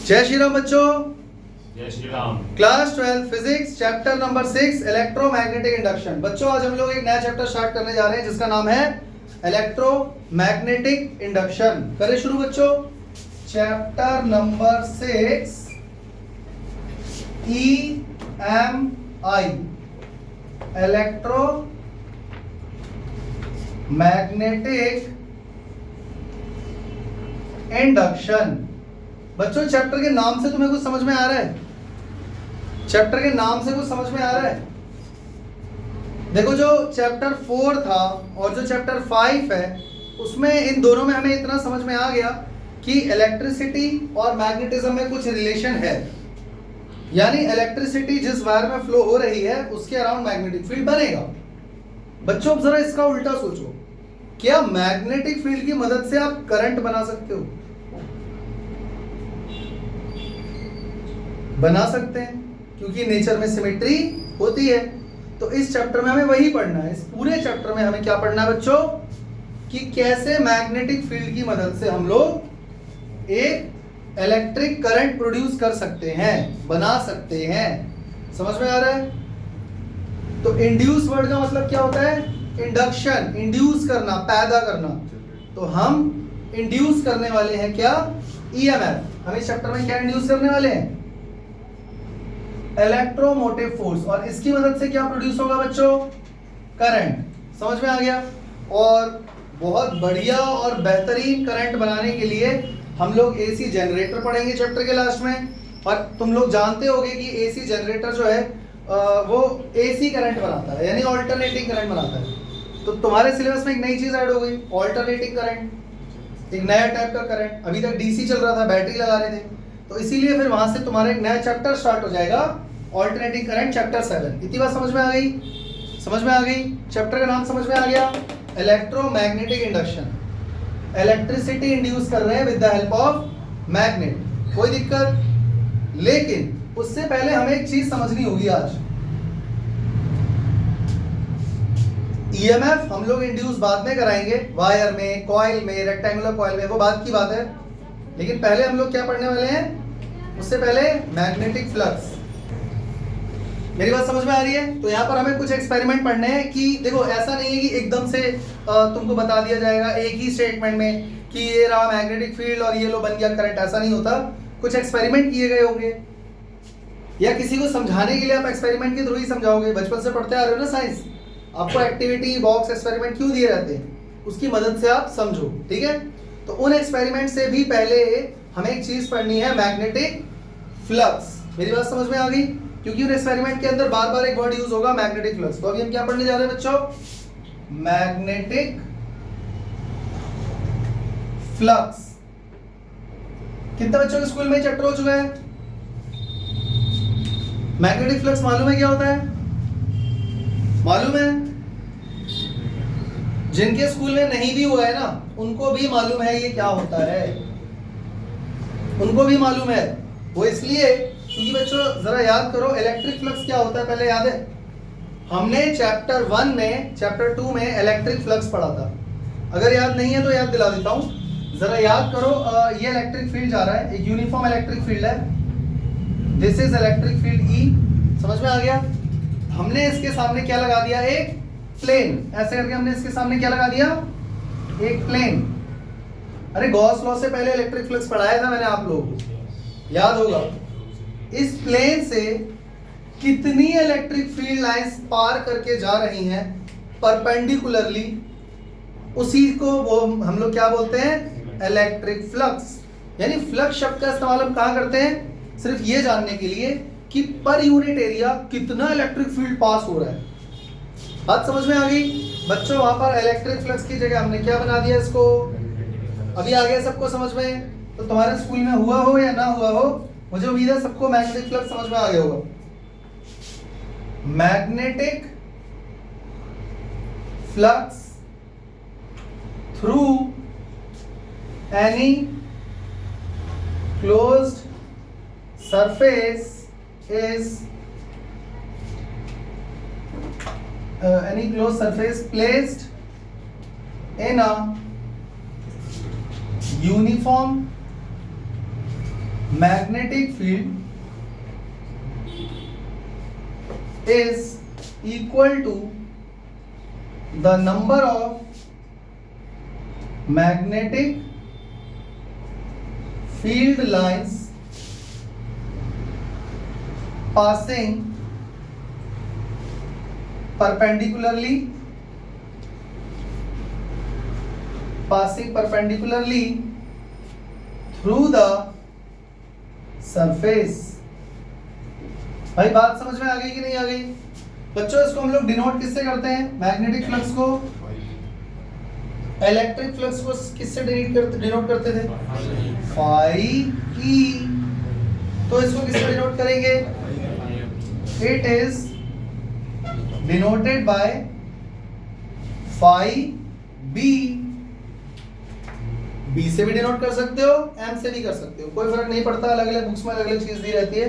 जय श्री राम बच्चों। जय Shri Ram. Class 12 physics chapter number 6 electromagnetic induction. बच्चों आज हम लोग एक नया चैप्टर स्टार्ट करने जा रहे हैं जिसका नाम है इलेक्ट्रोमैग्नेटिक इंडक्शन। करें शुरू बच्चों। Chapter number 6 EMI electromagnetic induction. बच्चों चैप्टर के नाम से तुम्हें कुछ समझ में आ रहा है? चैप्टर के नाम से कुछ समझ में आ रहा है? देखो जो चैप्टर 4 था और जो चैप्टर 5 है उसमें इन दोनों में हमें इतना समझ में आ गया कि इलेक्ट्रिसिटी और मैग्नेटिज्म में कुछ रिलेशन है, यानी इलेक्ट्रिसिटी जिस वायर में फ्लो हो रही है उसके अराउंड मैग्नेटिक फील्ड बनेगा। बच्चों अब जरा इसका उल्टा सोचो, क्या मैग्नेटिक फील्ड की मदद से आप करंट बना सकते हो? बना सकते हैं क्योंकि नेचर में सिमेट्री होती है। तो इस चैप्टर में हमें वही पढ़ना है। इस पूरे चैप्टर में हमें क्या पढ़ना है बच्चों कि कैसे मैग्नेटिक फील्ड की मदद से हम लोग एक इलेक्ट्रिक करंट प्रोड्यूस कर सकते हैं, बना सकते हैं। समझ में आ रहा है? तो इंड्यूस वर्ड का मतलब क्या होता है? इंडक्शन, इंड्यूस करना, पैदा करना। तो हम इंड्यूस करने वाले हैं क्या? ईएमएफ। हम इस चैप्टर में क्या इंड्यूस करने वाले हैं? Electromotive force. और इसकी मदद से क्या प्रोड्यूस होगा बच्चों? करंट। समझ में आ गया? और बहुत बढ़िया और बेहतरीन करंट बनाने के लिए हम लोग एसी जनरेटर पढ़ेंगे चैप्टर के लास्ट में। और तुम लोग जानते होगे कि एसी जनरेटर जो है वो एसी करंट बनाता है, यानी ऑल्टरनेटिंग करंट बनाता है। तो तुम्हारे सिलेबस में एक नई चीज ऐड हो गई, ऑल्टरनेटिंग करंट। एक नया टाइप का करंट। अभी तक डीसी चल रहा था, बैटरी लगा रहे थे, तो इसीलिए फिर वहां से तुम्हारा एक नया चैप्टर स्टार्ट हो जाएगा, ऑल्टरनेटिंग करंट चैप्टर 7। इतनी बात समझ में आ गई? समझ में आ गई? चैप्टर का नाम समझ में आ गया, इलेक्ट्रोमैग्नेटिक इंडक्शन। इलेक्ट्रिसिटी इंड्यूस कर रहे हैं with the help of magnet. कोई दिक्कत? लेकिन उससे पहले हमें एक चीज समझनी होगी आज। ईएमएफ हम लोग इंड्यूस बाद में कराएंगे, वायर में, कॉइल में, रेक्टेंगुलर कॉइल में, वो बात की बात है। लेकिन पहले हम लोग क्या पढ़ने वाले हैं? उससे पहले मैग्नेटिक फ्लक्स। मेरी बात समझ में आ रही है? तो यहाँ पर हमें कुछ एक्सपेरिमेंट पढ़ने हैं कि देखो ऐसा नहीं है कि एकदम से तुमको बता दिया जाएगा एक ही स्टेटमेंट में कि ये रहा मैग्नेटिक फील्ड और ये लो बन गया करंट। ऐसा नहीं होता। कुछ एक्सपेरिमेंट किए गए होंगे, या किसी को समझाने के लिए आप एक्सपेरिमेंट के थ्रू ही समझाओगे। बचपन से पढ़ते आ रहे हो ना साइंस, आपको एक्टिविटी बॉक्स एक्सपेरिमेंट क्यों दिए रहते हैं? उसकी मदद से आप समझो, ठीक है? तो उन एक्सपेरिमेंट से भी पहले हमें एक चीज पढ़नी है, मैग्नेटिक फ्लक्स। मेरी बात समझ में आ गई? क्योंकि उन एक्सपेरिमेंट के अंदर बार बार एक वर्ड यूज होगा, मैग्नेटिक फ्लक्स। तो अभी हम क्या पढ़ने जा रहे हैं बच्चों? Magnetic flux. कितने बच्चों के स्कूल में चैप्टर हो चुका है? मैग्नेटिक फ्लक्स मालूम है क्या होता है? मालूम है? जिनके स्कूल में नहीं भी हुआ है ना, उनको भी मालूम है ये क्या होता है। उनको भी मालूम है। वो इसलिए क्योंकि बच्चों जरा याद करो, इलेक्ट्रिक फ्लक्स क्या होता है पहले याद है? हमने चैप्टर 1 में, चैप्टर 2 में इलेक्ट्रिक फ्लक्स पढ़ा था। अगर याद नहीं है तो याद दिला देता हूं, जरा याद करो। ये इलेक्ट्रिक फील्ड जा रहा है, एक यूनिफॉर्म इलेक्ट्रिक फील्ड है। This is electric field E. समझ में आ गया? हमने इसके सामने क्या लगा दिया? एक प्लेन। ऐसे करके हमने इसके सामने क्या लगा दिया? एक प्लेन। अरे गॉस लॉ से पहले इलेक्ट्रिक फ्लक्स पढ़ाया था मैंने आप लोगों को, याद होगा। इस प्लेन से कितनी इलेक्ट्रिक फील्ड लाइंस पार करके जा रही हैं परपेंडिकुलरली, उसी को वो हम लोग क्या बोलते हैं? Electric flux. यानी फ्लक्स शब्द का इस्तेमाल हम कहां करते हैं? सिर्फ ये जानने के लिए कि पर यूनिट एरिया कितना इलेक्ट्रिक फील्ड पास हो रहा है। बात समझ में आ गई बच्चों? वहां पर इलेक्ट्रिक फ्लक्स की जगह हमने क्या बना दिया इसको? अभी आ गया सबको समझ में? तो तुम्हारे स्कूल में हुआ हो या ना हुआ हो, मुझे उम्मीद है सबको मैग्नेटिक फ्लक्स समझ में आ गया होगा। Magnetic flux through any closed surface is any closed surface placed in a uniform magnetic field is equal to the number of magnetic field lines passing perpendicularly through the surface। भाई बात समझ में आ गई कि नहीं आ गई बच्चों? इसको हम लोग डिनोट किससे करते हैं? मैग्नेटिक फ्लक्स को इलेक्ट्रिक फ्लक्स को किससे डिनोट करते थे? Phi E. तो इसको किससे डिनोट करेंगे? It is denoted by phi B. B से भी डिनोट कर सकते हो, एम से भी कर सकते हो, कोई फर्क नहीं पड़ता, अलग अलग बुक्स में अलग अलग चीज दी रहती है,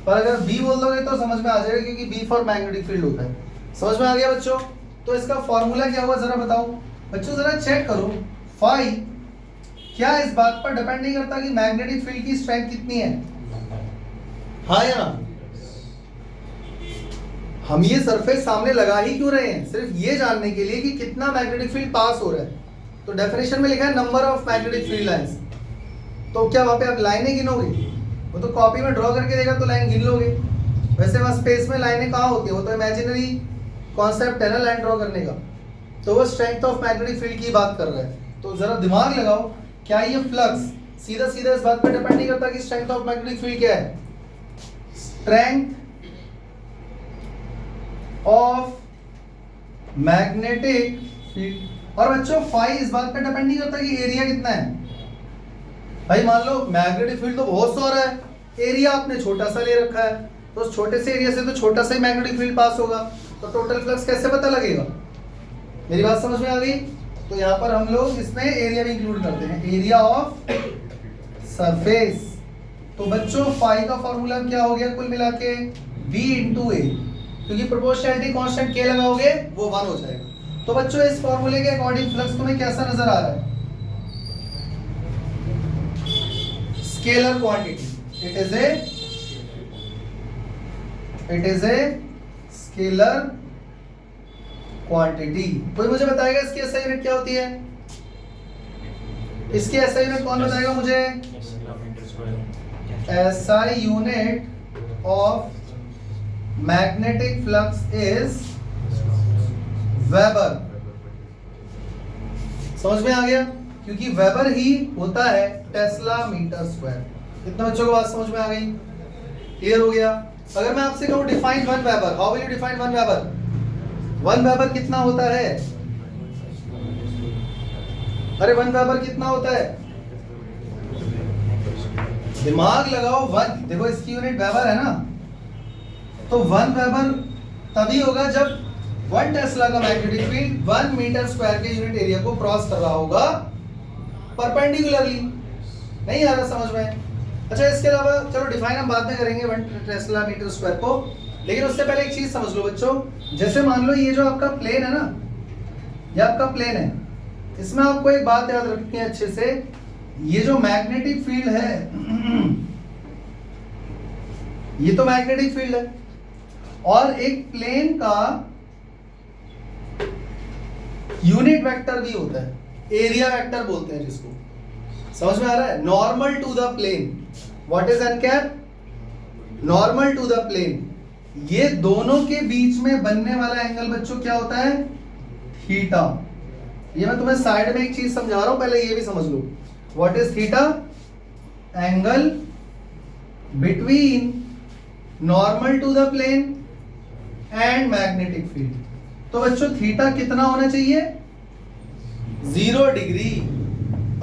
पर अगर बी बोल दोगे तो समझ में आ जाएगा क्योंकि बी फॉर मैग्नेटिक फील्ड होता है। समझ में आ गया बच्चों? तो इसका फॉर्मूला क्या हुआ जरा बताओ बच्चों, जरा चेक करो। फाई क्या इस बात पर डिपेंड नहीं करता कि मैग्नेटिक फील्ड की स्ट्रेंथ कितनी है? हाँ या ना? हम ये सरफेस सामने लगा ही क्यों रहे हैं? सिर्फ ये जानने के लिए कि कितना मैग्नेटिक फील्ड पास हो रहा है। तो डेफिनेशन में लिखा है number of magnetic field lines. तो क्या वहां पे आप लाइनें गिनोगे? वो तो कॉपी में ड्रॉ करके देगा तो लाइन गिन लोगे। वैसे वहाँ स्पेस में लाइनें कहाँ होती है? वो तो इमेजिनरी कॉन्सेप्ट है ना लाइन ड्रॉ करने का। तो वो स्ट्रेंथ ऑफ मैग्नेटिक फील्ड की बात कर रहा है। तो जरा दिमाग लगाओ, क्या ये फ्लक्स सीधा सीधा इस बात पर डिपेंड नहीं करता कि स्ट्रेंथ ऑफ मैग्नेटिक फील्ड क्या है? Strength of magnetic field. और बच्चों फाई इस बात पर डिपेंड नहीं करता कि एरिया कितना है। भाई मान लो मैग्नेटिक फील्ड तो बहुत सारा है, एरिया आपने छोटा सा ले रखा है, तो उस छोटे से एरिया से तो छोटा सा ही मैग्नेटिक फील्ड पास होगा, तो टोटल फ्लक्स कैसे पता लगेगा? मेरी बात समझ में आ गई? तो यहाँ पर हम लोग इसमें एरिया भी इंक्लूड करते हैं, एरिया ऑफ सरफेस। तो बच्चों फाई का फॉर्मूला क्या हो गया कुल मिला के? बी इंटू ए, क्योंकि प्रोपोर्शनैलिटी कांस्टेंट के लगाओगे वो 1 हो जाएगा। तो बच्चों इस फॉर्मूले के अकॉर्डिंग फ्लक्स तुम्हें कैसा नजर आ रहा है? Scalar quantity. It is a scalar quantity. कोई मुझे बताएगा इसकी SI यूनिट क्या होती है? इसकी SI यूनिट कौन बताएगा मुझे? SI unit of magnetic flux is weber. समझ में आ गया? क्योंकि वेबर ही होता है टेस्ला मीटर स्क्वायर। कितना बच्चों को बात समझ में आ गई? क्लियर हो गया? अगर मैं आपसे कहूं define 1 weber, how will you define 1 weber? 1 weber कितना होता है? अरे 1 वेबर कितना होता है? दिमाग लगाओ। 1 देखो इसकी यूनिट वेबर है ना, तो 1 वेबर तभी होगा जब 1 टेस्ला का मैग्नेटिक फील्ड 1 मीटर स्क्वायर के यूनिट एरिया को क्रॉस कर रहा होगा परपेंडिकुलरली। नहीं आ रहा समझ में? अच्छा इसके अलावा चलो डिफाइन हम बाद में करेंगे 1 टेस्ला मीटर स्क्वायर को, लेकिन उससे पहले एक चीज समझ लो बच्चों। जैसे मान लो ये जो आपका प्लेन है ना, ये आपका प्लेन है, इसमें आपको एक बात याद रखनी है अच्छे से, ये जो मैग्नेटिक फील्ड है ये तो मैग्नेटिक फील्ड है, और एक प्लेन का यूनिट वेक्टर भी होता है, एरिया वेक्टर बोलते हैं जिसको। समझ में आ रहा है? Normal to the plane. What is n cap? Normal to the plane. ये दोनों के बीच में बनने वाला एंगल बच्चों क्या होता है? थीटा। ये मैं तुम्हें साइड में एक चीज समझा रहा हूं, पहले ये भी समझ लो। What is theta? Angle between normal to the plane and magnetic field. तो बच्चों थीटा कितना होना चाहिए? 0 डिग्री।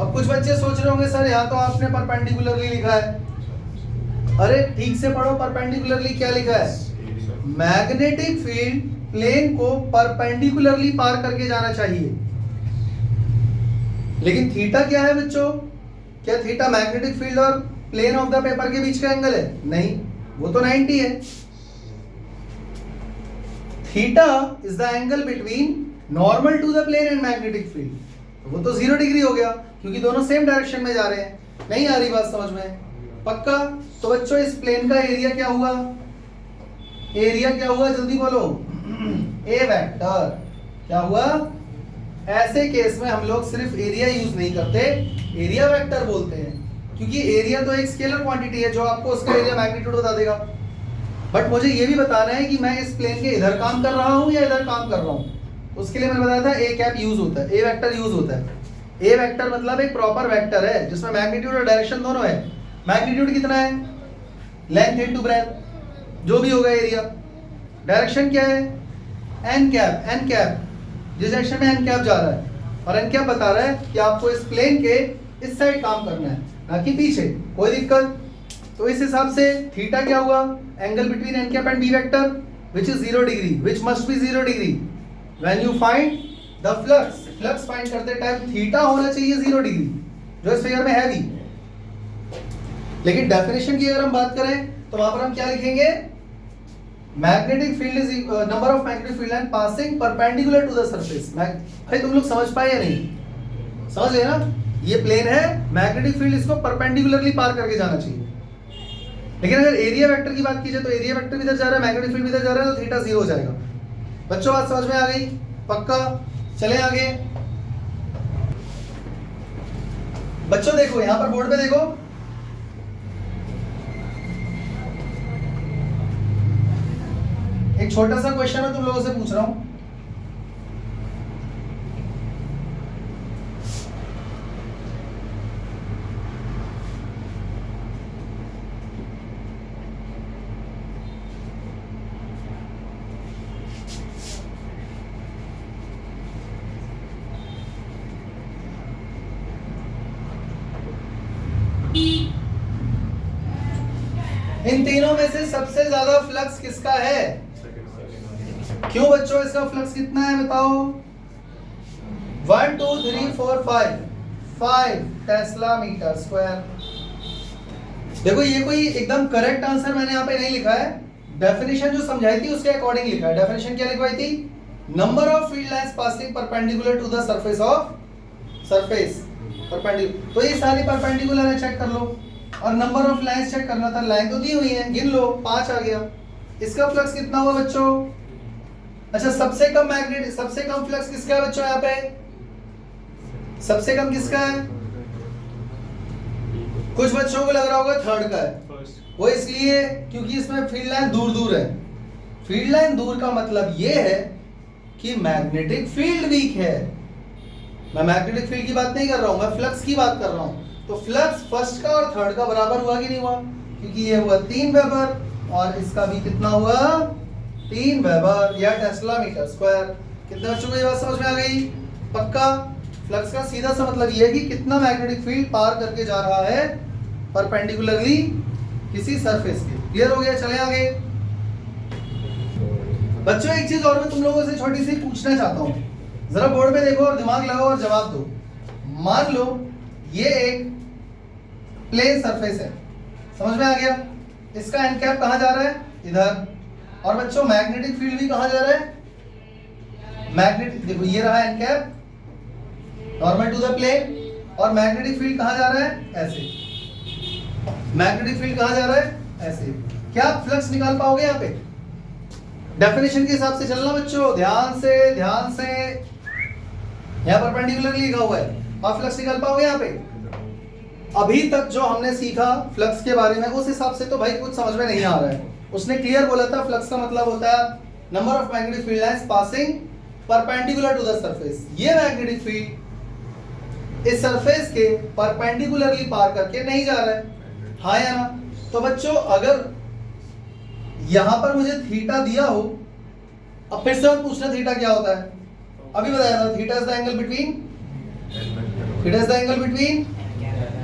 अब कुछ बच्चे सोच रहे होंगे सर यहाँ तो आपने परपेंडिकुलरली लिखा है। अरे ठीक से पढ़ो, परपेंडिकुलरली क्या लिखा है? मैग्नेटिक फील्ड प्लेन को परपेंडिकुलरली पार करके जाना चाहिए। लेकिन थीटा क्या है बच्चों? क्या थीटा मैग्नेटिक फील्ड और प्लेन ऑफ द पेपर के बीच का एंगल है? नहीं, वो तो 90 है। Theta is the angle between normal to the plane and magnetic field. वो तो 0 डिग्री हो गया क्योंकि दोनों सेम डायरेक्शन में जा रहे हैं। नहीं आ रही बात समझ में? पक्का? तो बच्चों इस प्लेन का एरिया क्या हुआ? एरिया क्या हुआ जल्दी बोलो? ए वेक्टर। क्या हुआ? ऐसे केस में हम लोग सिर्फ एरिया यूज नहीं करते, एरिया वेक्टर बोलते हैं, क्योंकि एरिया तो एक स्केलर क्वांटिटी है जो आपको उसका एरिया मैग्नीट्यूड बता देगा। बट मुझे ये भी बताना है कि मैं इस प्लेन के इधर काम कर रहा हूँ या इधर काम कर रहा हूँ। उसके लिए मैंने बताया था ए कैप यूज होता है, ए वेक्टर यूज होता है। ए वेक्टर मतलब एक प्रॉपर वेक्टर है जिसमें मैग्नीट्यूड और डायरेक्शन दोनों है। मैग्नीट्यूड कितना है? लेंथ इनटू ब्रेथ, जो भी होगा एरिया। डायरेक्शन क्या है? एन कैप, एन कैप, जिस डायरेक्शन में एन कैप जा रहा है, और एन कैप बता रहा है कि आपको इस प्लेन के इस साइड काम करना है, ना कि पीछे। कोई दिक्कत? तो इस हिसाब से थीटा क्या हुआ? Angle between n cap and B vector which is 0 degree, which must be 0 degree when you find the flux. Flux find करते टाइम थीटा होना चाहिए 0 डिग्री, जो इस फिगर में है भी। लेकिन डेफिनेशन की अगर हम बात करें तो वहां पर हम क्या लिखेंगे? Magnetic field is number of magnetic field line passing perpendicular to the surface. भाई तुम लोग समझ पाए या नहीं? समझ गए ना? ये प्लेन है, मैग्नेटिक फील्ड इसको परपेंडिकुलरली पार करके जाना चाहिए। लेकिन अगर एरिया वेक्टर की बात की जाए तो एरिया वेक्टर भी इधर जा रहा है, मैग्नेटिक फील्ड भी इधर जा रहा है, तो थीटा 0 हो जाएगा। बच्चों बात समझ में आ गई? पक्का? चले आगे। बच्चों देखो यहां पर बोर्ड पे देखो, एक छोटा सा क्वेश्चन है, तुम लोगों से पूछ रहा हूं। इन तीनों में से सबसे ज्यादा फ्लक्स किसका है? क्यों बच्चों? इसका फ्लक्स कितना है बताओ? 1 2 3 4 5 टेस्ला मीटर स्क्वायर। देखो ये कोई एकदम करेक्ट आंसर मैंने यहाँ पे नहीं लिखा है, डेफिनेशन जो समझाई थी उसके अकॉर्डिंग लिखा है। डेफिनेशन क्या लिखवाई थी? Number of field lines passing perpendicular to the surface of surface perpendicular. तो ये सारी परपेंडिकुलर है, चेक कर लो। और नंबर ऑफ लाइंस चेक करना था, लाइन तो दी हुई है, गिन लो, 5 आ गया। इसका फ्लक्स कितना हुआ बच्चों? अच्छा सबसे कम मैग्नेटिक, सबसे कम फ्लक्स किसका है बच्चों? यहाँ पे सबसे कम किसका है? कुछ बच्चों को लग रहा होगा थर्ड का है। वो इसलिए क्योंकि इसमें फील्ड लाइन दूर दूर है। फील्ड लाइन दूर का मतलब ये है कि मैग्नेटिक फील्ड वीक है। मैं मैग्नेटिक फील्ड की बात नहीं कर रहा हूं, मैं फ्लक्स की बात कर रहा हूं। तो फ्लक्स फर्स्ट का और थर्ड का बराबर हुआ कि नहीं हुआ? क्योंकि ये हुआ 3 वेबर और इसका भी कितना हुआ? 3 वेबर या टेस्ला मीटर स्क्वायर। कितने बच्चों को ये बात समझ में आ गई? पक्का? फ्लक्स का सीधा सा मतलब ये है कि कितना मैग्नेटिक फील्ड पार करके जा रहा है परपेंडिकुलरली किसी सरफेस के। क्लियर हो गया? चले आगे। बच्चों एक चीज और मैं तुम लोगों से छोटी सी पूछना चाहता हूँ, जरा बोर्ड पे देखो और दिमाग लगाओ और जवाब दो। मान लो ये एक प्लेन सरफेस है, समझ में आ गया? इसका एन कैप कहां जा रहा है? इधर। और बच्चों मैग्नेटिक फील्ड भी कहां जा रहा है? मैग्नेटिक, देखो ये रहा n cap normal to the plane, और मैग्नेटिक फील्ड कहां जा रहा है? ऐसे। मैग्नेटिक फील्ड कहां जा रहा है? ऐसे। क्या आप फ्लक्स निकाल पाओगे यहाँ पे? डेफिनेशन के हिसाब से चलना बच्चों, ध्यान से ध्यान से। यहाँ परपेंडिकुलरली लिखा हुआ है, आप फ्लक्स निकाल पाओगे यहाँ पे? अभी तक जो हमने सीखा फ्लक्स के बारे में उस हिसाब से तो भाई कुछ समझ में नहीं आ रहा है। उसने क्लियर बोला था फ्लक्स का मतलब होता है number of magnetic field lines passing perpendicular to the surface. ये मैग्नेटिक फील्ड इस सरफेस के परपेंडिकुलरली पार करके नहीं जा रहा है, हाँ या ना? तो बच्चों अगर यहां पर मुझे थीटा दिया हो, अब फिर से पूछना थीटा क्या होता है? अभी बताया था, theta is the angle between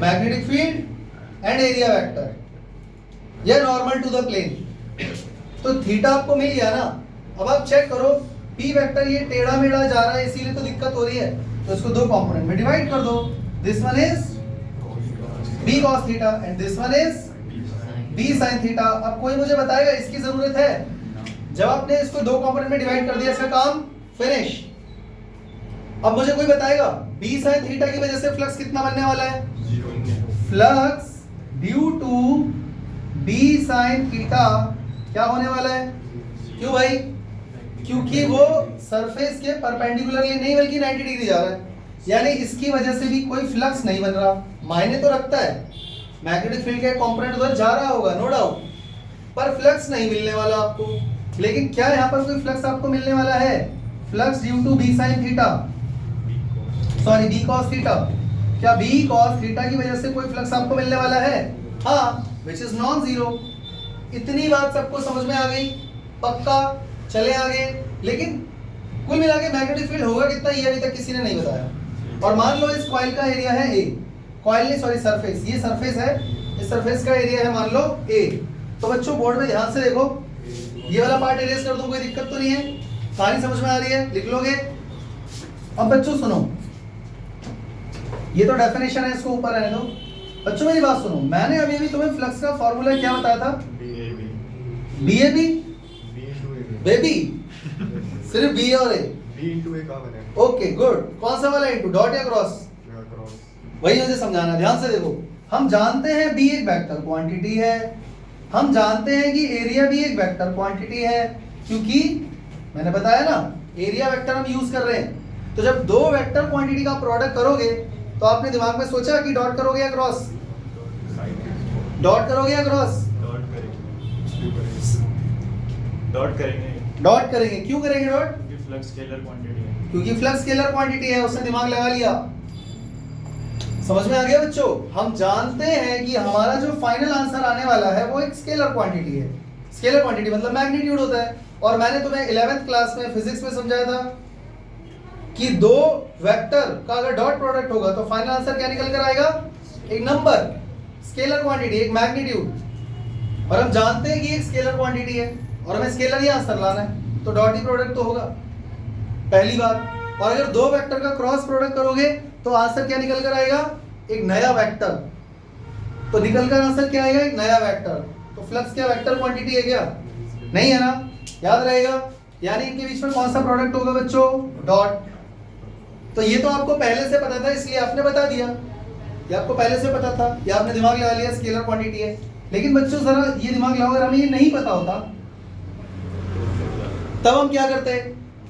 magnetic field and area vector या नॉर्मल टू द प्लेन। तो थीटा आपको मिल गया ना। अब आप चेक करो पी वेक्टर ये टेढ़ा मेढ़ा जा रहा है इसीलिए तो दिक्कत हो रही है, तो इसको दो कंपोनेंट में डिवाइड कर दो। This one is B cos theta and this one is B sine theta. अब कोई मुझे बताएगा इसकी जरूरत है? जब आपने इसको दो कंपोनेंट में डिवाइड कर दिया इसका काम फिनिश। अब मुझे कोई बताएगा बी साइन थीटा की वजह से फ्लक्स कितना बनने वाला है? Flux due to B sine theta क्या होने वाला है? क्यों भाई? क्योंकि वो सरफेस के परपेंडिकुलरली नहीं बल्कि 90 डिग्री जा रहा है, यानी इसकी वजह से भी कोई फ्लक्स नहीं बन रहा। मायने तो रखता है, मैग्नेटिक फील्ड का कंपोनेंट उधर जा रहा होगा नो डाउट, पर फ्लक्स नहीं मिलने वाला आपको। लेकिन क्या यहाँ पर कोई फ्लक्स आपको मिलने वाला है? Flux due to B sine theta, sorry B cos theta. क्या बी कॉस थीटा की वजह से कोई फ्लक्स आपको मिलने वाला है? हाँ, विच इज नॉन जीरो। इतनी बात सबको समझ में आ गई? पक्का? चले आगे। लेकिन कुल मिला के मैग्नेटिक फील्ड होगा कितना ये अभी तक किसी ने नहीं बताया। और मान लो इस कॉइल का एरिया है ए, कॉइल नहीं सॉरी सरफेस, ये सरफेस है, इस सरफेस का एरिया है मान लो ए। तो बच्चों बोर्ड में ध्यान से देखो, ये वाला पार्ट इरेज कर दूं, कोई दिक्कत तो नहीं है? कहानी समझ में आ रही है? लिख लोगे? अब बच्चों सुनो, ये तो डेफिनेशन है, इसको ऊपर रहने दो। बच्चों मेरी बात सुनो, मैंने अभी अभी तुम्हें फ्लक्स का फॉर्मूला क्या बताया था? BAB बेबी सिर्फ बी और ए, बी इंटू ए का बने। Okay good. कौन सा वाला इंटू, डॉट या क्रॉस? क्रॉस। वही मुझे समझाना, ध्यान से देखो। हम जानते हैं बी एक वेक्टर क्वांटिटी है, हम जानते हैं कि एरिया भी एक वेक्टर क्वांटिटी है, क्योंकि मैंने बताया ना एरिया वेक्टर हम यूज कर रहे हैं। तो जब दो वेक्टर क्वांटिटी का प्रोडक्ट करोगे तो आपने दिमाग में सोचा कि डॉट करोगे या क्रॉस? डॉट करोगे या क्रॉस? डॉट करेंगे। डॉट करेंगे। क्यों करेंगे डॉट? क्योंकि फ्लक्स स्केलर क्वांटिटी है। क्योंकि फ्लक्स स्केलर क्वांटिटी है, उसने दिमाग लगा लिया। समझ में आ गया बच्चों? हम जानते हैं कि हमारा जो फाइनल आंसर आने वाला है वो एक स्केलर क्वांटिटी है। स्केलर क्वांटिटी मतलब मैग्नीट्यूड होता है। और मैंने तुम्हें 11th क्लास में फिजिक्स में समझाया था कि दो वेक्टर का अगर डॉट प्रोडक्ट होगा तो फाइनल आंसर क्या निकल कर आएगा? एक नंबर, स्केलर क्वांटिटी, एक मैग्नीट्यूड। और हम जानते हैं कि एक स्केलर क्वांटिटी है और हमें स्केलर ही आंसर लाना है, तो डॉट ही प्रोडक्ट तो होगा, पहली बात। और अगर दो वेक्टर का क्रॉस प्रोडक्ट करोगे तो आंसर क्या निकल कर आएगा? एक नया वेक्टर। तो निकल कर आंसर क्या आएगा? एक नया वेक्टर। तो फ्लक्स क्या वेक्टर क्वांटिटी है क्या? नहीं है ना? याद रहेगा। यानी इनके बीच में कौन सा प्रोडक्ट होगा बच्चों? डॉट। तो ये तो आपको पहले से पता था इसलिए आपने बता दिया, ये आपको पहले से पता था, ये आपने दिमाग लगा लिया स्केलर क्वांटिटी है। लेकिन बच्चों जरा ये दिमाग लगाओ, अगर हमें ये नहीं पता होता तब हम क्या करते?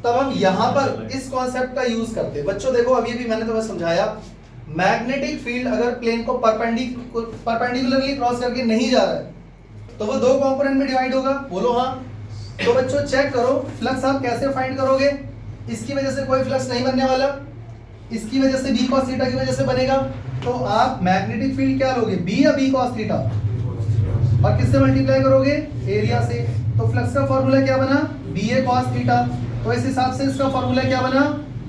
तब हम यहां पर इस कॉन्सेप्ट का यूज करते। बच्चों देखो अभी भी मैंने तुम्हें समझाया, मैग्नेटिक फील्ड अगर प्लेन को परपेंडिकुलरली क्रॉस करके नहीं जा रहा है तो वो दो कंपोनेंट में डिवाइड होगा। बोलो हाँ। तो बच्चों चेक करो फ्लक्स आप कैसे फाइंड करोगे? इसकी वजह से कोई फ्लक्स नहीं बनने वाला, इसकी वजह से बी कॉस थीटा की वजह से बनेगा। तो आप मैग्नेटिक फील्ड क्या लोगे? बी या बी कॉस थीटा? और किससे मल्टीप्लाई करोगे? एरिया से। तो फ्लक्स का फॉर्मूला क्या बना? B A cos theta. तो इस हिसाब से इसका फॉर्मूला क्या बना?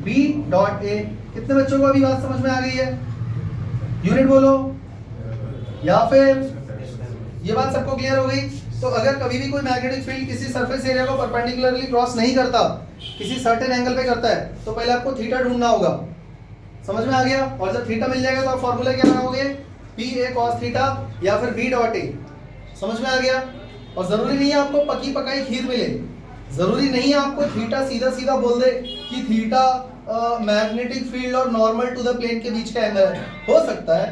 B dot A. कितने बच्चों को अभी बात समझ में आ गई है? यूनिट बोलो, या फिर ये बात सबको क्लियर हो गई? तो अगर कभी भी कोई मैग्नेटिक फील्ड किसी सरफेस एरिया को परपेंडिकुलरली क्रॉस नहीं करता, किसी सर्टेन एंगल पे करता है, तो पहले आपको थीटा ढूंढना होगा। समझ में आ गया? और जब थीटा मिल जाएगा तो आप फॉर्मूला क्या बनाओगे? बी ए कॉस थीटा या फिर बी डॉट ए। समझ में आ गया? और जरूरी नहीं है आपको पकी पकाई खीर मिले, जरूरी नहीं है आपको थीटा सीधा सीधा बोल दे कि थीटा मैग्नेटिक फील्ड और नॉर्मल टू द प्लेन के बीच का एंगल है। हो सकता है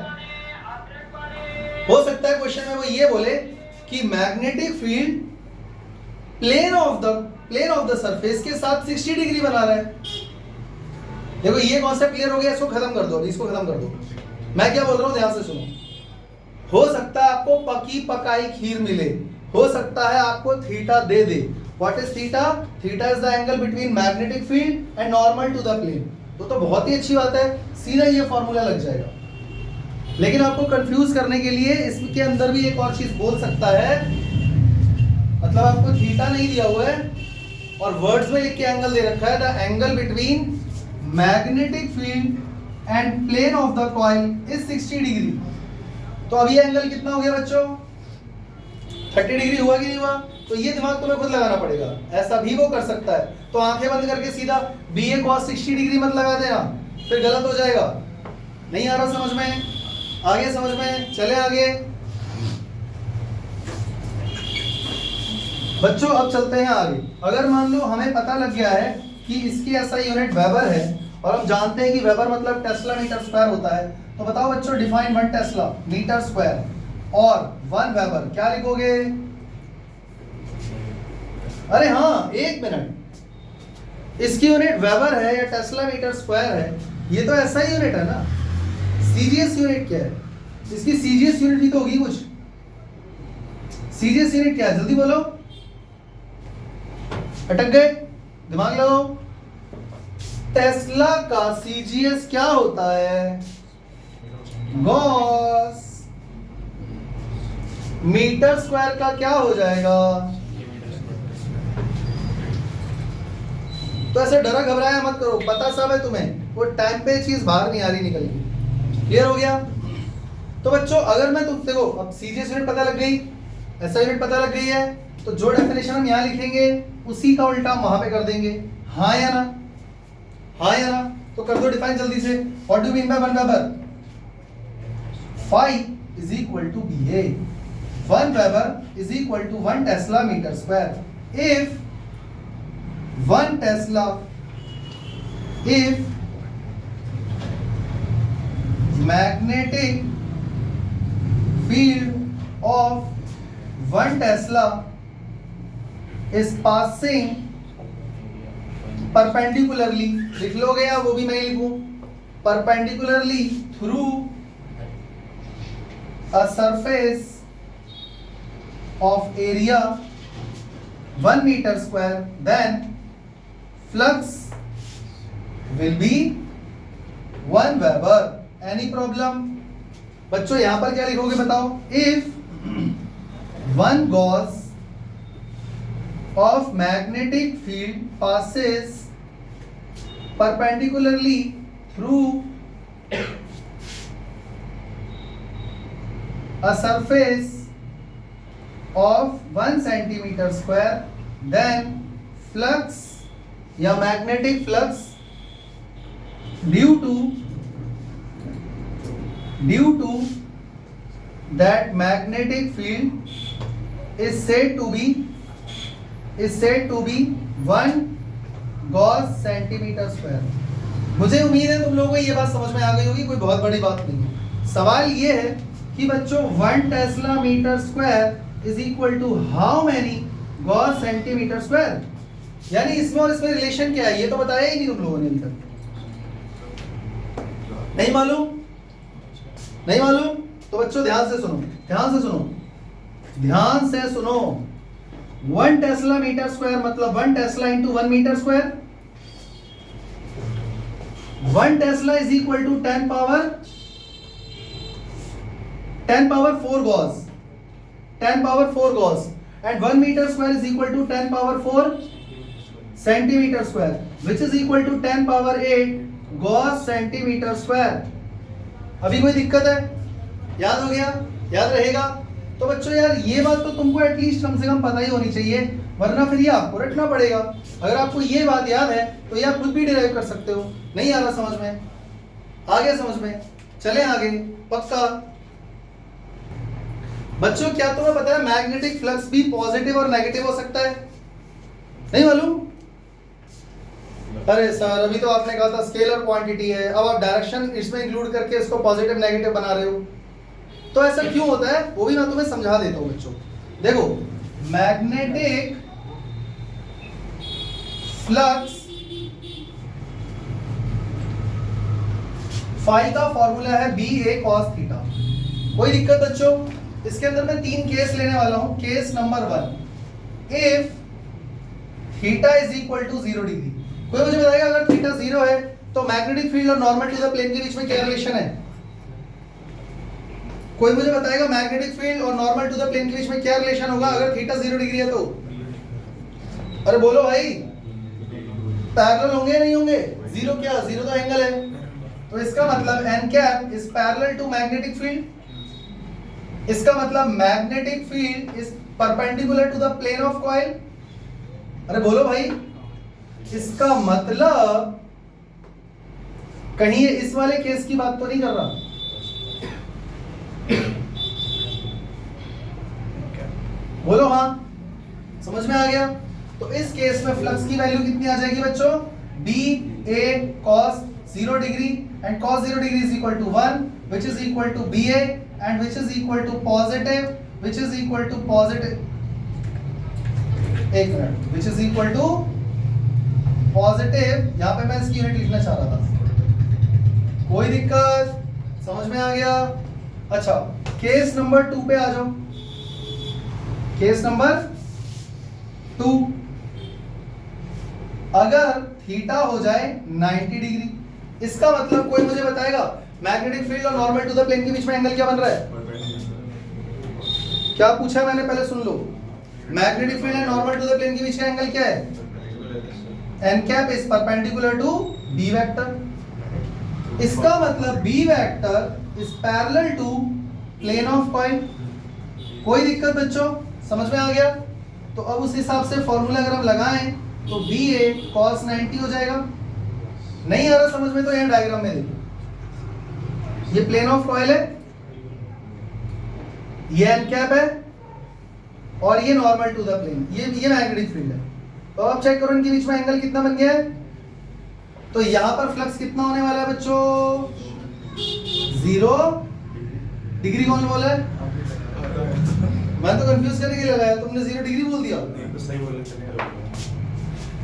क्वेश्चन में वो ये बोले कि magnetic field plane of the surface के साथ 60 डिग्री बना रहा है। देखो ये कॉन्सेप्ट क्लियर हो गया, इसको खत्म कर दो, अभी इसको खत्म कर दो। मैं क्या बोल रहा हूं ध्यान से सुनो। हो सकता है आपको पकी पकाई खीर मिले, हो सकता है आपको थीटा दे दे। What is theta? Theta is the angle between magnetic field and normal to the plane. तो बहुत ही अच्छी बात है, सीधा ये फॉर्मूला लग जाएगा। लेकिन आपको कंफ्यूज करने के लिए इसके अंदर भी एक और चीज बोल सकता है, मतलब आपको थीटा नहीं दिया हुआ है और वर्ड्स में लिख के एंगल दे रखा है, the angle between magnetic field and plane of the coil is 60 degree. तो अब ये एंगल कितना हो गया बच्चों? 30 डिग्री हुआ कि नहीं हुआ? तो ये दिमाग तुम्हें खुद लगाना पड़ेगा, ऐसा भी वो कर सकता है। तो आंखें बंद करके सीधा बी ए कॉस 60 डिग्री मत लगा देना, फिर गलत हो जाएगा। नहीं आ रहा समझ में? आगे समझ में? चले आगे बच्चों, अब चलते हैं आगे। अगर मान लो हमें पता लग गया है कि इसकी SI यूनिट वेबर है और हम जानते हैं कि वेबर मतलब टेस्ला मीटर स्क्वायर होता है, तो बताओ बच्चों डिफाइन 1 टेस्ला मीटर स्क्वायर। और 1 वेबर, क्या लिखोगे? अरे हाँ, 1 मिनट, इसकी यूनिट वेबर है या टेस्ला मीटर स्क्वायर है, ये तो ऐसा ही यूनिट है ना। सीजीएस यूनिट क्या है? इसकी सीजीएस यूनिट भी तो होगी कुछ। सीजीएस यूनिट क्या है, जल्दी बोलो। अटक गए, दिमाग लगाओ। टेस्ला का सीजीएस क्या होता है? गॉस। मीटर स्क्वायर का क्या हो जाएगा? तो ऐसे डरा घबराया मत करो, पता सब है तुम्हें, वो टाइम पे चीज बाहर नहीं आ रही, निकल गई। क्लियर हो गया? तो बच्चों अगर मैं तुम देखो, अब सीजीएस यूनिट पता लग गई, ऐसा यूनिट पता लग गई है, तो जो डेफिनेशन हम यहाँ लिखेंगे उसी का उल्टा हम वहां पे कर देंगे। हाँ या ना? हाँ या ना? तो कर दो डिफाइन जल्दी से। What do mean by 1 weber? phi is equal to BA. 1 Weber is equal to 1 Tesla meter square. If 1 Tesla, if magnetic field of 1 Tesla is passing perpendicularly, लिख लोगे या वो भी मैं ही लिखूं? Perpendicularly through a surface of area 1 meter square, then flux will be 1 Weber. Any problem? बच्चों यहां पर क्या लिखोगे बताओ? If 1 gauge of magnetic field passes perpendicularly through a surface of 1 centimeter square, then flux या magnetic flux due to that magnetic field is said to be 1 gauge centimeter square. मुझे उम्मीद है तुम लोगों को ये बात समझ में आ गई होगी, कोई बहुत बड़ी बात नहीं है। सवाल ये है कि बच्चों 1 tesla metre square is equal to how many gauss centimetre square, यानी इसमें और इसमें रिलेशन क्या है ये तो बताया ही नहीं तुम लोगों ने अभी तक। नहीं मालूम? नहीं मालूम? तो बच्चों ध्यान से सुनो, ध्यान से सुनो, ध्यान से सुनो। 1 टेस्ला मीटर स्क्वायर मतलब 1 tesla into 1 metre square. 1 tesla is equal to 10 power 4 gauss, 10 power 4 gauss, and 1 metre square is equal to 10 power 4 centimetre square, which is equal to 10 power 8 gauss centimetre square. अभी कोई दिक्कत है? याद हो गया? याद रहेगा? तो बच्चों यार ये बात तो तुमको एटलीस्ट कम से कम पता ही होनी चाहिए, वरना फिर ये आपको रटना पड़ेगा। अगर आपको ये बात याद है तो ये आप खुद भी डिराइव कर सकते हो। नहीं आ रहा समझ में? आ गया समझ में? चलें आगे, पक्का? बच्चों क्या तुम्हें पता है मैग्नेटिक फ्लक्स भी पॉजिटिव और नेगेटिव हो सकता है? नहीं मालूम? अरे सर अभी तो आपने कहा था स्केलर क्वांटिटी है, अब आप डायरेक्शन इसमें इंक्लूड करके इसको पॉजिटिव नेगेटिव बना रहे हो। तो ऐसा क्यों होता है वो भी मैं तुम्हें समझा देता हूं बच्चों। देखो मैग्नेटिक फ्लक्स फाई का फॉर्मूला है BA cos थीटा। कोई दिक्कत बच्चों? इसके अंदर मैं 3 केस लेने वाला हूं। Case number 1, if theta is equal to 0 degree. कोई मुझे बताएगा अगर थीटा 0 है तो मैग्नेटिक फील्ड और नॉर्मल टू द प्लेन के बीच में क्या रिलेशन है? कोई मुझे बताएगा मैग्नेटिक फील्ड और नॉर्मल टू द प्लेन के बीच में क्या रिलेशन होगा अगर थीटा 0 डिग्री है तो? अरे बोलो भाई, पैरेलल होंगे या नहीं होंगे? 0 क्या? 0 तो एंगल है, तो इसका मतलब n cap is parallel to magnetic field. इसका मतलब magnetic field is perpendicular to the plane of coil. अरे बोलो भाई, इसका मतलब कहीं ये इस वाले केस की बात तो नहीं कर रहा? बोलो हाँ, समझ में आ गया? तो इस केस में फ्लक्स की वैल्यू कितनी आ जाएगी बच्चों? BA cos 0 degree, and cos 0 degree is equal to 1 which is equal to BA, and which is equal to positive, which is equal to positive, एक minute, which is equal to positive, यहाँ पे मैं इसकी unit लिखना चाह रहा था, कोई दिक्कत, समझ में आ गया? अच्छा, केस नंबर 2 पे आ जाओ। केस नंबर 2, अगर थीटा हो जाए 90 डिग्री, इसका मतलब कोई मुझे बताएगा मैग्नेटिक फील्ड और नॉर्मल टू द प्लेन के बीच में एंगल क्या बन रहा है? क्या पूछा मैंने, पहले सुन लो। Magnetic field and normal to the plane के बीच का एंगल क्या है? N cap is perpendicular to B vector. इसका मतलब B vector is parallel to plane of point. कोई दिक्कत बच्चों, समझ में आ गया? तो अब उस हिसाब से फॉर्मूला अगर हम लगाएं तो बी ए cos 90 हो जाएगा। नहीं आ रहा समझ में तो यहाँ डायग्राम में देखो, ये प्लेन ऑफ कॉइल है, ये एन कैप है और ये नॉर्मल टू द प्लेन, ये मैग्नेटिक फील्ड है। तो अब चेक करो इनके बीच में एंगल कितना बन गया है। तो यहां पर फ्लक्स कितना होने वाला है बच्चों? 0 डिग्री। कौन बोला है? मैं तो कंफ्यूज करने के लिए लगाया, तुमने 0 डिग्री बोल दिया। नहीं तो सही बोले चलेगा।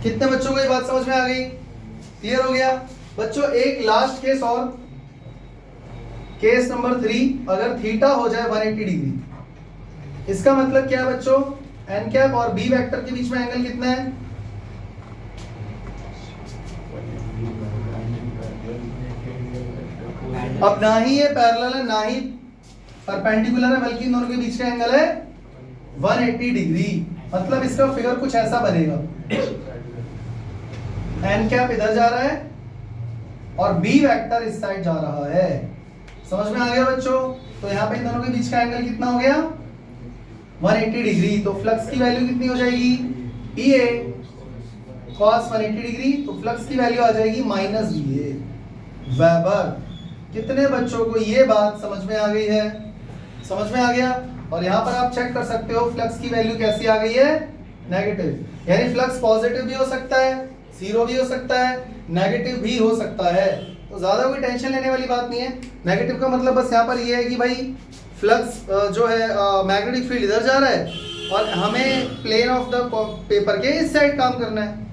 कितने बच्चों को ये बात समझ में आ गई? क्लियर हो गया? बच्चों एक लास्ट केस और, केस नंबर 3, अगर थीटा हो जाए 180 डिग्री, इसका मतलब क्या है बच्चों? एन कैप और बी वेक्टर के बीच में एंगल कितना है? अब ना ही ये पैरेलल है ना ही परपेंडिकुलर है, बल्कि इन दोनों के बीच का एंगल है 180 डिग्री। मतलब इसका फिगर कुछ ऐसा बनेगा, एन कैप इधर जा रहा है और बी वेक्टर इस साइड जा रहा है। समझ में आ गया बच्चों? तो यहाँ पे इन दोनों के बीच का एंगल कितना हो गया? 180 डिग्री। तो फ्लक्स की वैल्यू कितनी हो जाएगी? पी ए cos 180 डिग्री, तो फ्लक्स की वैल्यू आ जाएगी माइनस बी ए वेबर। कितने बच्चों को ये बात समझ में आ गई है? समझ में आ गया? और यहाँ पर आप चेक कर सकते हो फ्लक्स की वैल्यू कैसी आ गई है? नेगेटिव। यानी फ्लक्स पॉजिटिव भी हो सकता है, 0 भी हो सकता है, नेगेटिव भी हो सकता है। तो ज्यादा कोई टेंशन लेने वाली बात नहीं है। नेगेटिव का मतलब बस यहाँ पर ये है कि भाई फ्लक्स जो है मैग्नेटिक फील्ड इधर जा रहा है और हमें प्लेन ऑफ द पेपर के इस साइड काम करना है।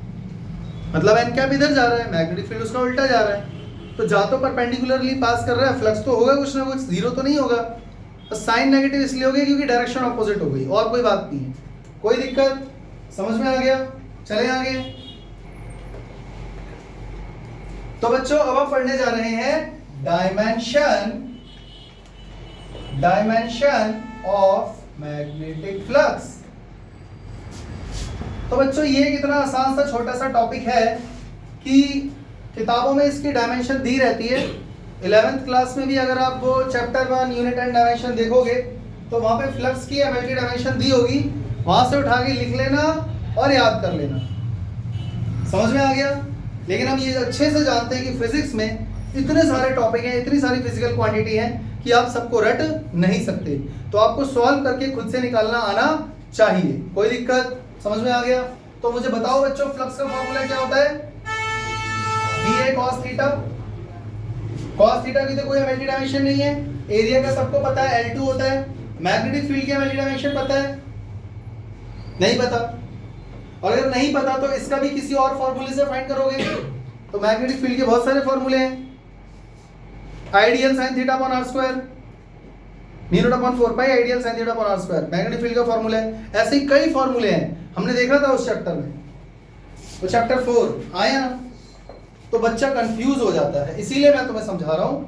मतलब एन कैप इधर जा रहा है, मैग्नेटिक फील्ड उसका उल्टा जा रहा है, तो जा तो परपेंडिकुलरली पास कर रहा है, फ्लक्स तो होगा कुछ ना कुछ, 0 तो नहीं होगा। तो साइन नेगेटिव इसलिए हो गया क्योंकि डायरेक्शन ऑपोजिट हो गई, और कोई बात नहीं है। कोई दिक्कत? समझ में आ गया? चले आगे। तो बच्चों अब हम पढ़ने जा रहे हैं डायमेंशन ऑफ मैग्नेटिक फ्लक्स। तो बच्चों ये कितना आसान सा छोटा सा टॉपिक है कि किताबों में इसकी डायमेंशन दी रहती है। 11th क्लास में भी अगर आप वो चैप्टर 1 यूनिट एंड डायमेंशन देखोगे तो वहां पे फ्लक्स की एमएलटी डायमेंशन दी होगी, वहां से उठा के लिख लेना और याद कर लेना। समझ में आ गया? लेकिन हम ये अच्छे से जानते हैं कि फिजिक्स में इतने सारे टॉपिक हैं, इतनी सारी फिजिकल क्वांटिटी हैं कि आप सबको रट नहीं सकते, तो आपको सॉल्व करके खुद से निकालना आना चाहिए। कोई दिक्कत? समझ में आ गया? तो मुझे बताओ बच्चों फ्लक्स का फॉर्मूला क्या होता है? बी ए cos थीटा। cos थीटा की तो कोई एमएलटी डायमेंशन नहीं है, एरिया का सबको पता है L2 होता है। मैग्नेटिक फील्ड की एमएलटी डायमेंशन पता है? नहीं पता? और अगर नहीं पता तो इसका भी किसी और फॉर्मूले से फाइंड करोगे। तो मैग्नेटिक फील्ड के बहुत सारे फॉर्मूले हैं। I dl sin theta upon r square, mu naught upon 4 pi I dl sin theta upon r square magnetic field का फॉर्मूला है। ऐसे ही कई फॉर्मूले हैं, हमने देखा था उस चैप्टर में। तो चैप्टर 4 आया ना, तो बच्चा कंफ्यूज हो जाता है, इसीलिए मैं तुम्हें समझा रहा हूं।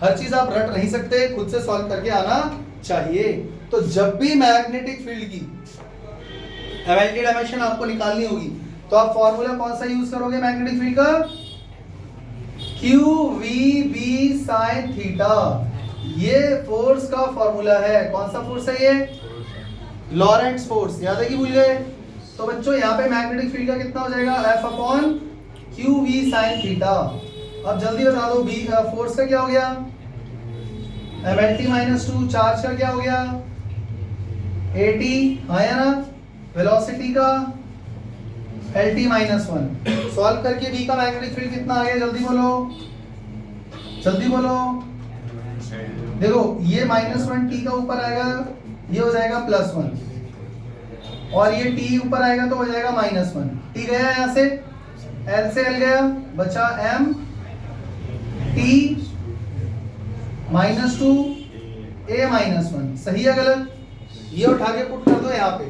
हर चीज आप रट नहीं सकते, खुद से सॉल्व करके आना चाहिए। तो जब भी मैग्नेटिक फील्ड की एमएलटी डायमेंशन आपको निकालनी होगी तो आप फॉर्मूला कौन सा यूज करोगे मैग्नेटिक फील्ड का? QVB sin theta. ये फोर्स का फॉर्मूला है। कौन सा फोर्स है ये? लॉरेंट्ज फोर्स। याद है कि भूल गए? तो बच्चों यहाँ पे मैग्नेटिक फील्ड का कितना हो जाएगा? F upon QV sin theta. अब जल्दी बता दो बी फोर्स का क्या हो गया? MLT minus 2। चार्ज का क्या हो गया? AT आया ना? वेलोसिटी का LT माइनस 1। सॉल्व करके बी का मैग्नेटिक फील्ड कितना आ गया? जल्दी बोलो, जल्दी बोलो। देखो ये -1 t का ऊपर आएगा, ये हो जाएगा +1, और ये t ऊपर आएगा तो हो जाएगा -1। t गया यहाँ से, l से l गया, बचा m t -2 a -1। सही है गलत? ये उठा के पुट कर दो यहाँ पे,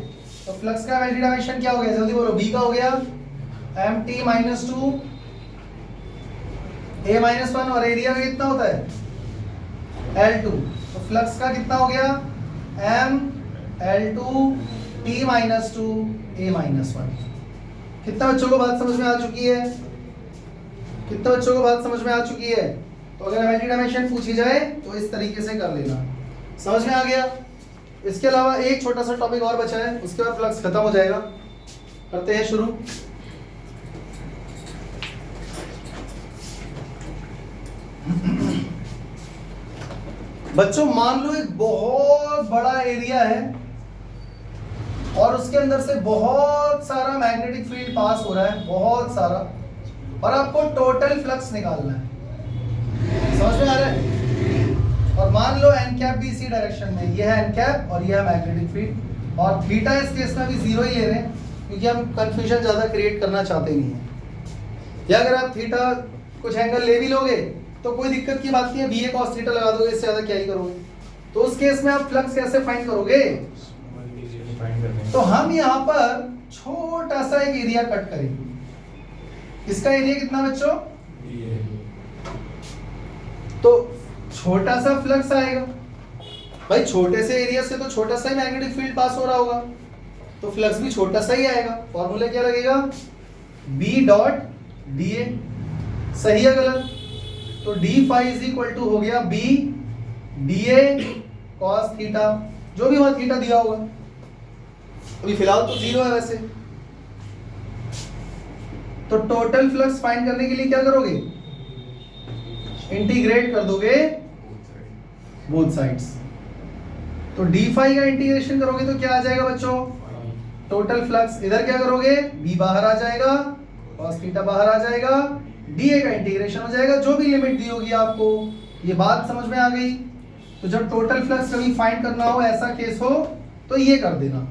तो फ्लक्स का वैलिड डायमेंशन क्या हो गया, जल्दी बोलो। b का हो गया mt -2 a -1, और एरिया का कितना होता है L2, तो फ्लक्स का कितना हो गया m L2 t -2 a -1। कितना बच्चों को बात समझ में आ चुकी है? कितना बच्चों को बात समझ में आ चुकी है? तो अगर वैलिड डायमेंशन पूछी जाए तो इस तरीके से कर लेना। समझ में आ गया? इसके अलावा एक छोटा सा टॉपिक और बचा है, उसके बाद फ्लक्स खत्म हो जाएगा। करते हैं शुरू। बच्चों मान लो एक बहुत बड़ा एरिया है और उसके अंदर से बहुत सारा मैग्नेटिक फील्ड पास हो रहा है, बहुत सारा, और आपको टोटल फ्लक्स निकालना है। समझ में आ रहा है? और मान लो एन कैप भी इसी डायरेक्शन में, ये है एन कैप और ये है मैग्नेटिक फील्ड, और थीटा इस केस में भी 0 ही ले रहे हैं क्योंकि हम कंफ्यूजन ज्यादा क्रिएट करना चाहते नहीं है। या अगर आप थीटा कुछ एंगल ले भी लोगे तो कोई दिक्कत की बात नहीं है, bA cos थीटा लगा दोगे, इससे ज्यादा क्या ही करोगे। तो उस केस में आप फ्लक्स कैसे फाइंड करोगे? तो हम यहाँ पर छोटा सा एक एरिया कट करेंगे। इसका एरिया कितना बच्चों? तो छोटा सा फ्लक्स आएगा भाई, छोटे से एरिया से तो छोटा सा ही मैग्नेटिक फील्ड पास हो रहा होगा, तो फ्लक्स भी छोटा सा ही आएगा। फॉर्मूला क्या लगेगा? B dot dA। सही है गलत? तो d phi is equal to हो गया b dA cos थीटा, जो भी वहां थीटा दिया होगा। अभी फिलहाल तो 0 है वैसे। तो टोटल फ्लक्स फाइंड करने के लिए क्या करोगे? इंटीग्रेट कर दोगे बोथ साइड्स। तो d फाई का इंटीग्रेशन करोगे तो क्या आ जाएगा बच्चों? Total flux. इधर क्या करोगे? b बाहर आ जाएगा, cos थीटा बाहर आ जाएगा, dA का इंटीग्रेशन हो जाएगा, जो भी लिमिट दी होगी आपको। ये बात समझ में आ गई? तो जब टोटल फ्लक्स कभी फाइंड करना हो, ऐसा केस हो, तो ये कर देना।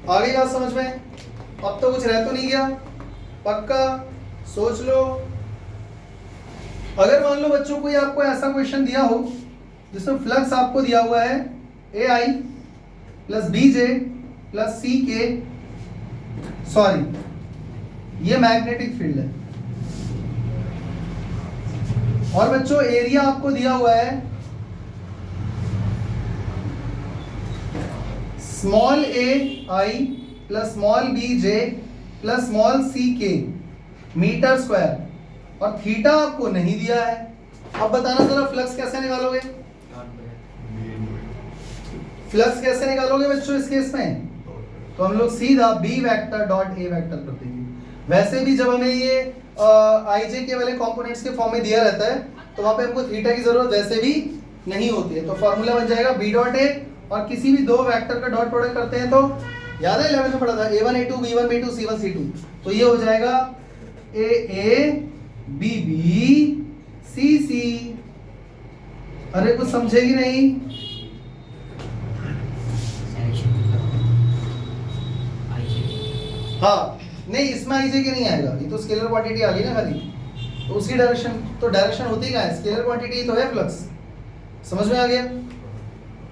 आ गई बात समझ में? अब तो कुछ रह तो नहीं गया? पक्का? सोच लो। अगर मान लो बच्चों कोई आपको ऐसा क्वेश्चन दिया हो जिसमें फ्लक्स आपको दिया हुआ है AI plus BJ plus CK, sorry ये मैग्नेटिक फील्ड है, और बच्चों एरिया आपको दिया हुआ है small AI plus small BJ plus small CK metre square, और थीटा आपको नहीं दिया है। अब बताना जरा फ्लक्स कैसे निकालोगे? फ्लक्स कैसे निकालोगे बच्चों इस केस में? तो हम लोग सीधा B vector dot A vector कर देंगे। वैसे भी जब हमें ये IJ के वाले कंपोनेंट्स के फॉर्म में दिया रहता है तो वहां पे हमको थीटा की जरूरत वैसे भी नहीं होती है। तो फॉर्मूला बन जाएगा B डॉट A, और किसी भी दो वेक्टर का डॉट प्रोडक्ट करते हैं तो याद है 11 में पढ़ा था A1 A2 B1 B2 C1 C2, तो ये हो जाएगा AA BB CC। अरे कुछ समझेगी नहीं? हाँ नहीं, इसमें IJ के नहीं आएगा, ये तो स्केलर क्वांटिटी आ गई ना खाली, तो उसकी डायरेक्शन, तो डायरेक्शन होती क्या है? स्केलर क्वांटिटी तो है फ्लक्स। समझ में आ गया?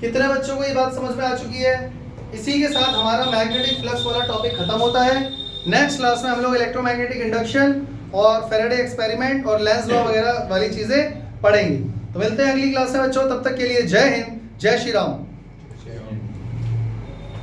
कितने बच्चों को ये बात समझ में आ चुकी है? इसी के साथ हमारा मैग्नेटिक फ्लक्स वाला टॉपिक खत्म होता है। नेक्स्ट क्लास में हम लोग इलेक्ट्रोमैग्नेटिक इंडक्शन और फैराडे एक्सपेरिमेंट और लेंस लॉ वगैरह वाली चीजें पढ़ेंगे। तो मिलते हैं अगली क्लास में बच्चों, तब तक के लिए जय हिंद, जय श्री राम।